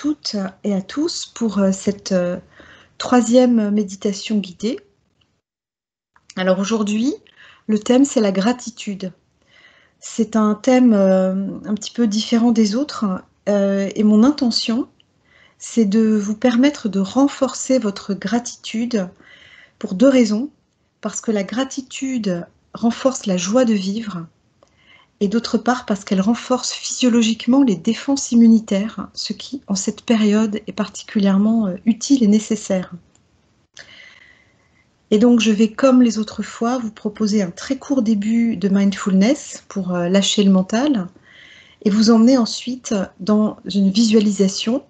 toutes et à tous pour cette troisième méditation guidée. Alors aujourd'hui, le thème c'est la gratitude. C'est un thème un petit peu différent des autres et mon intention c'est de vous permettre de renforcer votre gratitude pour deux raisons. Parce que la gratitude renforce la joie de vivre et d'autre part parce qu'elle renforce physiologiquement les défenses immunitaires, ce qui, en cette période, est particulièrement utile et nécessaire. Et donc, je vais, comme les autres fois, vous proposer un très court début de mindfulness pour lâcher le mental et vous emmener ensuite dans une visualisation,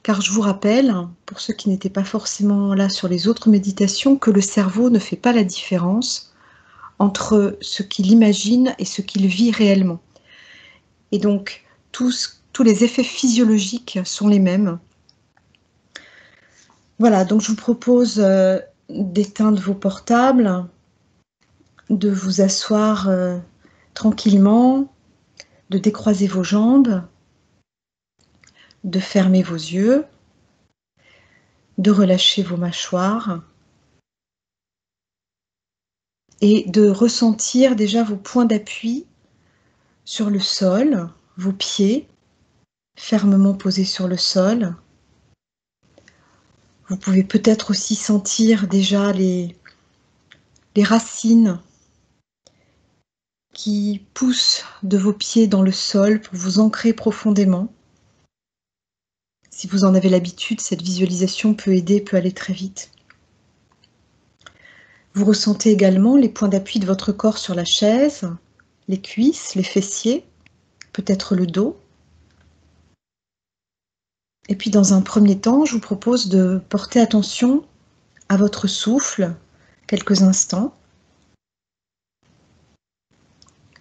car je vous rappelle, pour ceux qui n'étaient pas forcément là sur les autres méditations, que le cerveau ne fait pas la différence entre ce qu'il imagine et ce qu'il vit réellement. Et donc, tous les effets physiologiques sont les mêmes. Voilà, donc je vous propose d'éteindre vos portables, de vous asseoir tranquillement, de décroiser vos jambes, de fermer vos yeux, de relâcher vos mâchoires et de ressentir déjà vos points d'appui sur le sol, vos pieds fermement posés sur le sol. Vous pouvez peut-être aussi sentir déjà les racines qui poussent de vos pieds dans le sol pour vous ancrer profondément. Si vous en avez l'habitude, cette visualisation peut aider, peut aller très vite. Vous ressentez également les points d'appui de votre corps sur la chaise, les cuisses, les fessiers, peut-être le dos. Et puis dans un premier temps, je vous propose de porter attention à votre souffle quelques instants,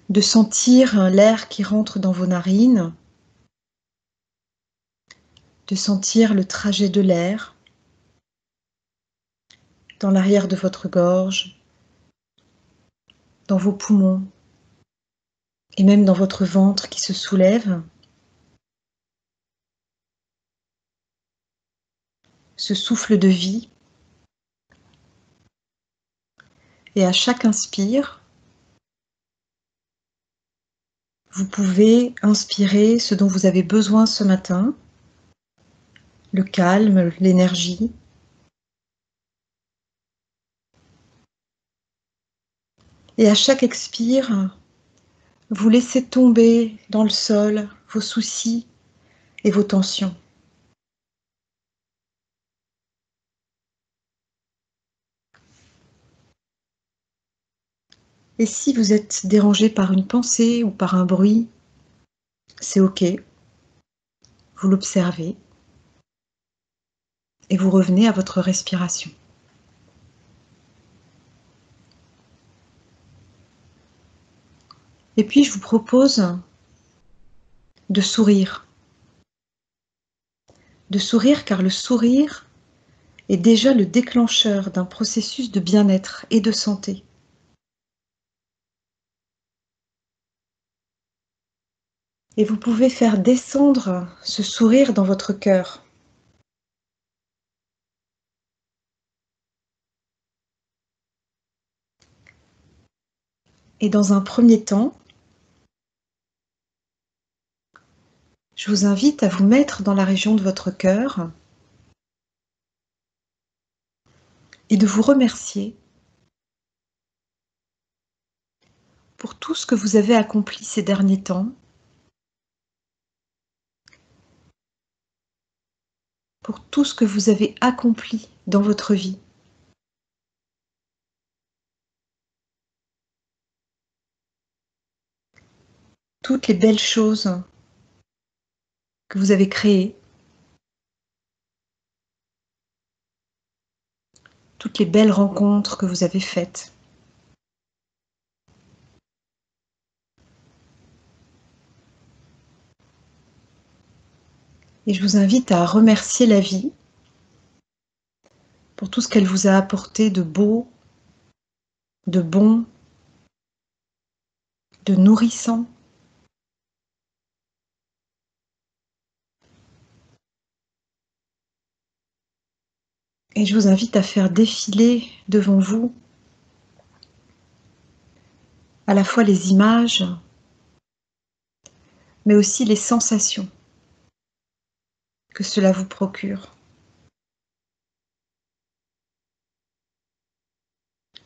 de sentir l'air qui rentre dans vos narines, de sentir le trajet de l'air dans l'arrière de votre gorge, dans vos poumons et même dans votre ventre qui se soulève. Ce souffle de vie. Et à chaque inspire, vous pouvez inspirer ce dont vous avez besoin ce matin, le calme, l'énergie. Et à chaque expire, vous laissez tomber dans le sol vos soucis et vos tensions. Et si vous êtes dérangé par une pensée ou par un bruit, c'est ok. Vous l'observez et vous revenez à votre respiration. Et puis je vous propose de sourire. De sourire car le sourire est déjà le déclencheur d'un processus de bien-être et de santé. Et vous pouvez faire descendre ce sourire dans votre cœur. Et dans un premier temps, je vous invite à vous mettre dans la région de votre cœur et de vous remercier pour tout ce que vous avez accompli ces derniers temps, pour tout ce que vous avez accompli dans votre vie. Toutes les belles choses que vous avez créées, toutes les belles rencontres que vous avez faites. Et je vous invite à remercier la vie pour tout ce qu'elle vous a apporté de beau, de bon, de nourrissant. Et je vous invite à faire défiler devant vous à la fois les images, mais aussi les sensations que cela vous procure.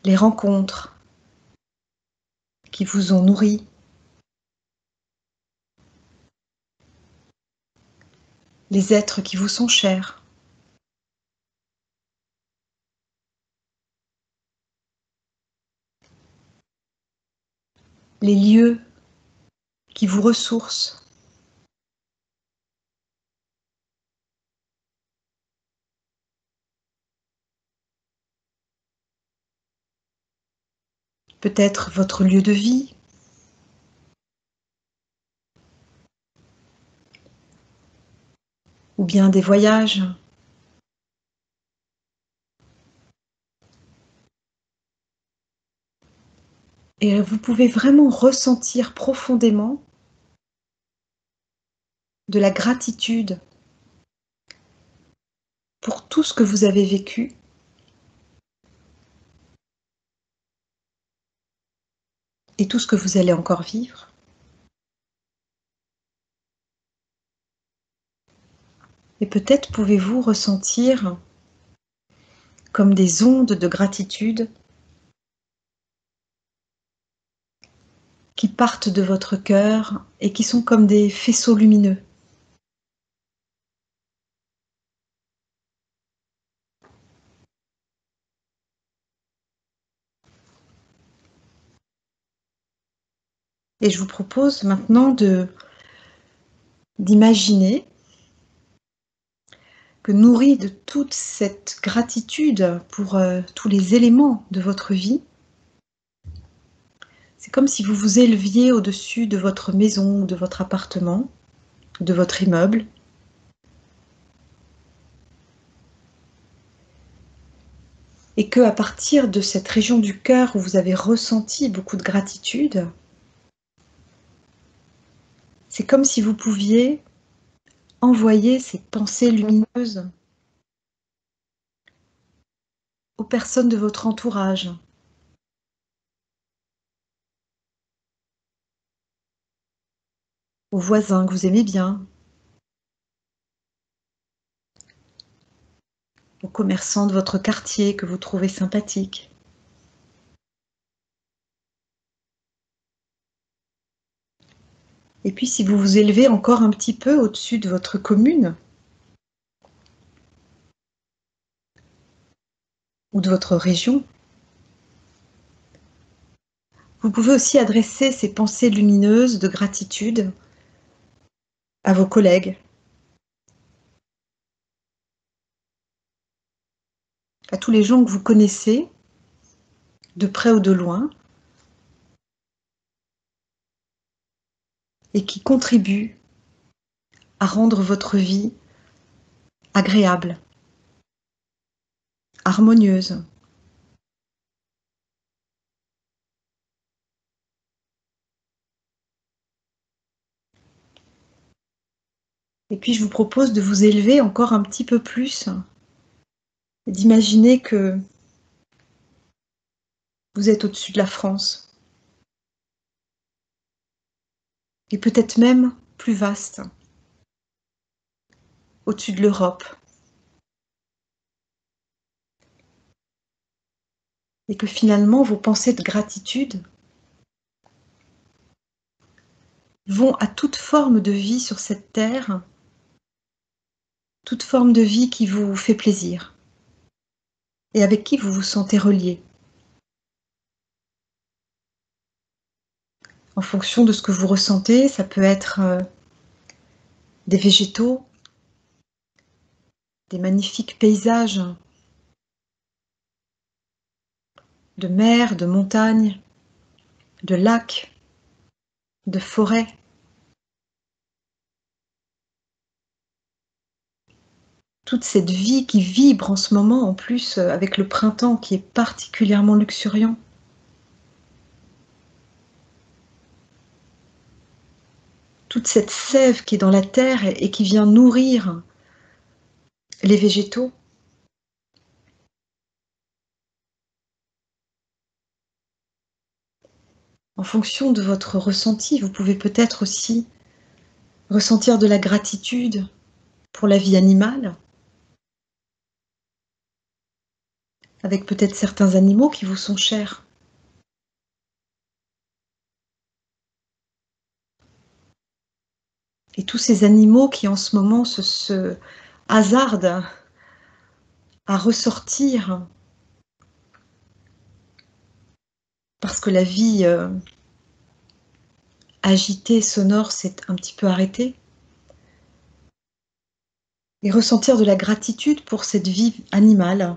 Les rencontres qui vous ont nourri, les êtres qui vous sont chers, les lieux qui vous ressourcent, peut-être votre lieu de vie, ou bien des voyages. Et vous pouvez vraiment ressentir profondément de la gratitude pour tout ce que vous avez vécu et tout ce que vous allez encore vivre. Et peut-être pouvez-vous ressentir comme des ondes de gratitude qui partent de votre cœur et qui sont comme des faisceaux lumineux. Et je vous propose maintenant d'imaginer que nourri de toute cette gratitude pour tous les éléments de votre vie, c'est comme si vous vous éleviez au-dessus de votre maison ou de votre appartement, de votre immeuble, et que à partir de cette région du cœur où vous avez ressenti beaucoup de gratitude, c'est comme si vous pouviez envoyer ces pensées lumineuses aux personnes de votre entourage, aux voisins que vous aimez bien, aux commerçants de votre quartier que vous trouvez sympathiques. Et puis si vous vous élevez encore un petit peu au-dessus de votre commune ou de votre région, vous pouvez aussi adresser ces pensées lumineuses de gratitude à vos collègues, à tous les gens que vous connaissez, de près ou de loin, et qui contribuent à rendre votre vie agréable, harmonieuse. Et puis je vous propose de vous élever encore un petit peu plus, d'imaginer que vous êtes au-dessus de la France, et peut-être même plus vaste, au-dessus de l'Europe, et que finalement vos pensées de gratitude vont à toute forme de vie sur cette terre, toute forme de vie qui vous fait plaisir, et avec qui vous vous sentez relié. En fonction de ce que vous ressentez, ça peut être des végétaux, des magnifiques paysages de mer, de montagnes, de lacs, de forêts. Toute cette vie qui vibre en ce moment, en plus avec le printemps qui est particulièrement luxuriant. Toute cette sève qui est dans la terre et qui vient nourrir les végétaux. En fonction de votre ressenti, vous pouvez peut-être aussi ressentir de la gratitude pour la vie animale, avec peut-être certains animaux qui vous sont chers. Et tous ces animaux qui en ce moment se hasardent à ressortir parce que la vie agitée, sonore s'est un petit peu arrêtée. Et ressentir de la gratitude pour cette vie animale.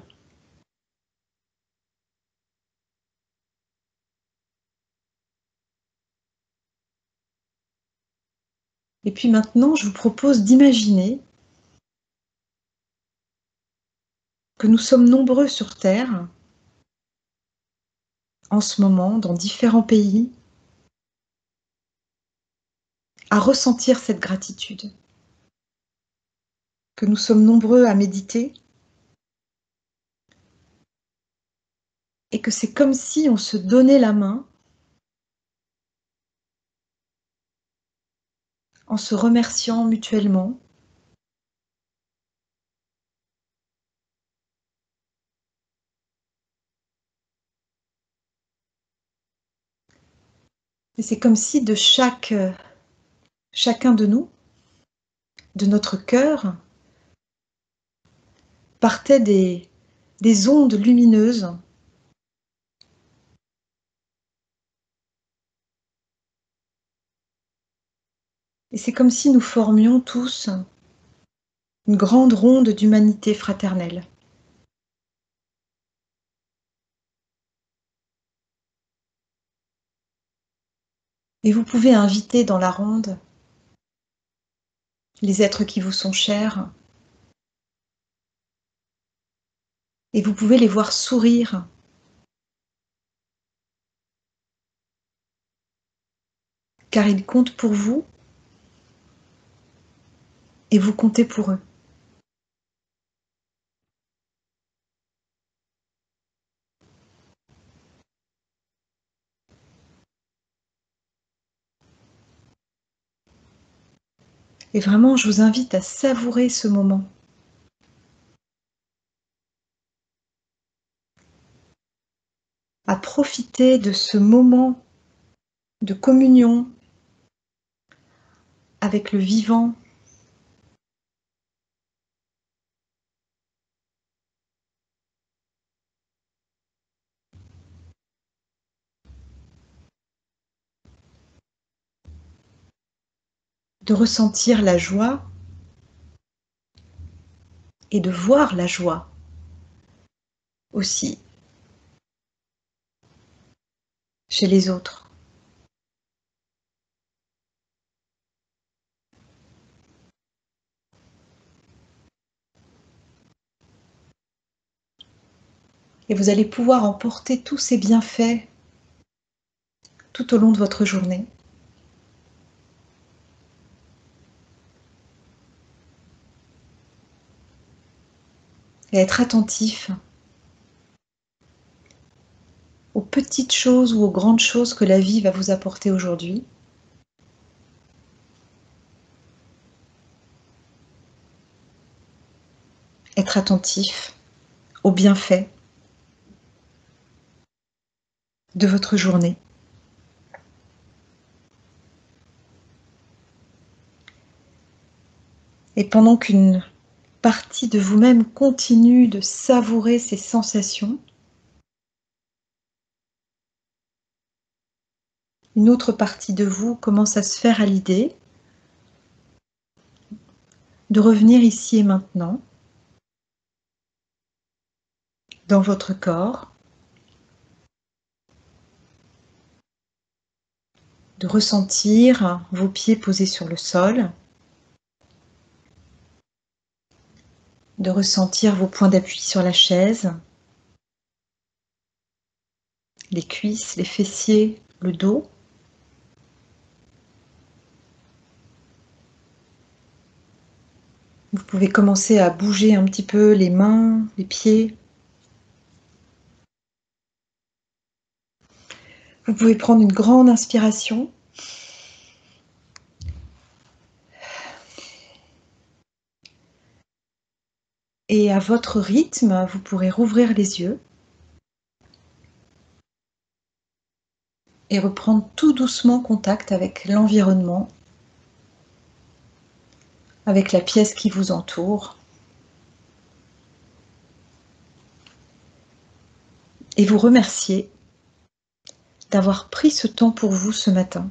Et puis maintenant, je vous propose d'imaginer que nous sommes nombreux sur Terre, en ce moment, dans différents pays, à ressentir cette gratitude. Que nous sommes nombreux à méditer et que c'est comme si on se donnait la main en se remerciant mutuellement. Et c'est comme si de chacun de nous, de notre cœur, partaient des ondes lumineuses et c'est comme si nous formions tous une grande ronde d'humanité fraternelle. Et vous pouvez inviter dans la ronde les êtres qui vous sont chers et vous pouvez les voir sourire. Car ils comptent pour vous et vous comptez pour eux. Et vraiment, je vous invite à savourer ce moment. À profiter de ce moment de communion avec le vivant. De ressentir la joie et de voir la joie aussi chez les autres. Et vous allez pouvoir emporter tous ces bienfaits tout au long de votre journée. Et être attentif aux petites choses ou aux grandes choses que la vie va vous apporter aujourd'hui. Être attentif aux bienfaits de votre journée. Et pendant qu'une partie de vous-même continue de savourer ces sensations, une autre partie de vous commence à se faire à l'idée de revenir ici et maintenant, dans votre corps, de ressentir vos pieds posés sur le sol, de ressentir vos points d'appui sur la chaise, les cuisses, les fessiers, le dos. Vous pouvez commencer à bouger un petit peu les mains, les pieds. Vous pouvez prendre une grande inspiration. Et à votre rythme, vous pourrez rouvrir les yeux et reprendre tout doucement contact avec l'environnement, avec la pièce qui vous entoure. Et vous remercier d'avoir pris ce temps pour vous ce matin.